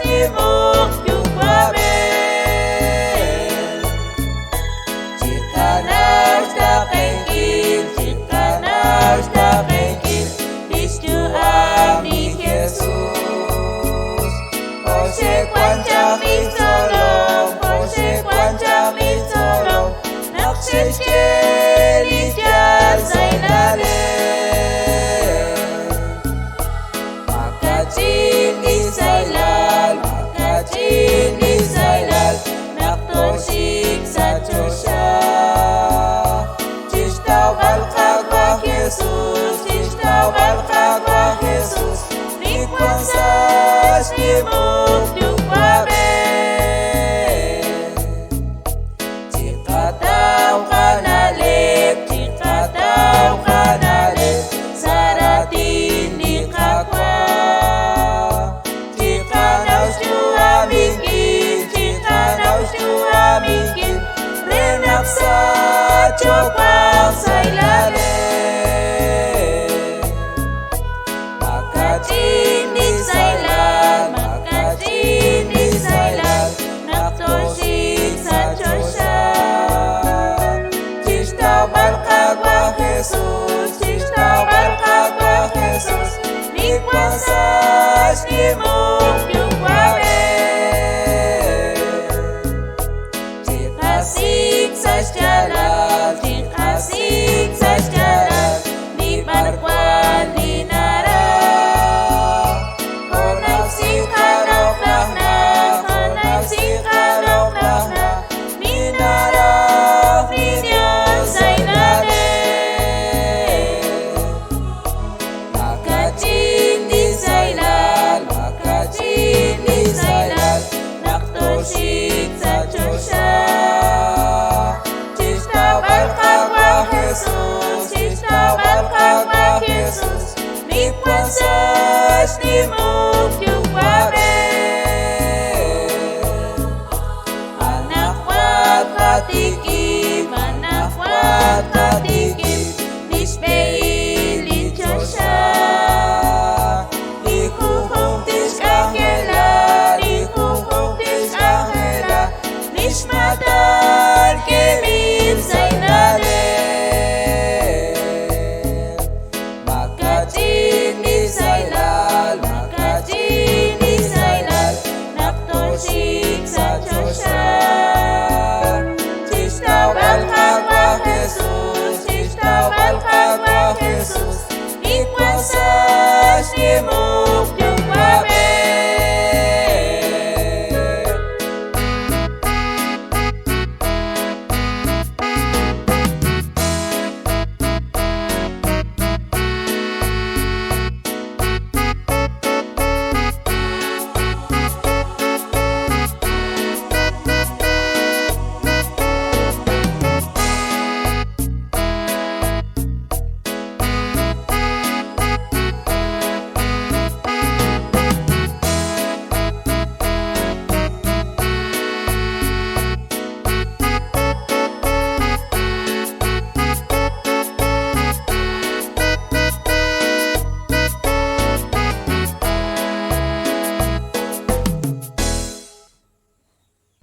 Timur Babel. Jika nós da penkin, jika nós da penkin, Kristu ami Jesus. Ose quanta mi tolong, ose quanta mi tolong, nak sejeli jar zainale. Maka jini zailal, maka jini zailal, nak tosik sa Diyosya. Tistawal kagwa Jesus, tistawal kagwa Jesus, ni kuansas ni Mugdug Babel. Jika daw kanalik, jika daw kanalik, saratin di kakwa. Jika naus jua mingkin, jika naus jua mingkin, renak sa copang sa ilalim. Maka jini zailal, maka jini zailal, nak tosik sa Diyosya. Tistawal kagwa Jesus, tistawal kagwa Jesus, ni kuansas ni Mugdug Babel. Dikasih sa jalan, dikasih sa jalan, ni barkwan ni nara. Konay si kanok na, konay si kanok na, ni nara, ni Diyos ay nare. Maka jini zailal, maka jini zailal, nak tosik sa Diyosya. Tistawal kagwa Jesus, tistawal kagwa Jesus, ni kuansas ni Mugdug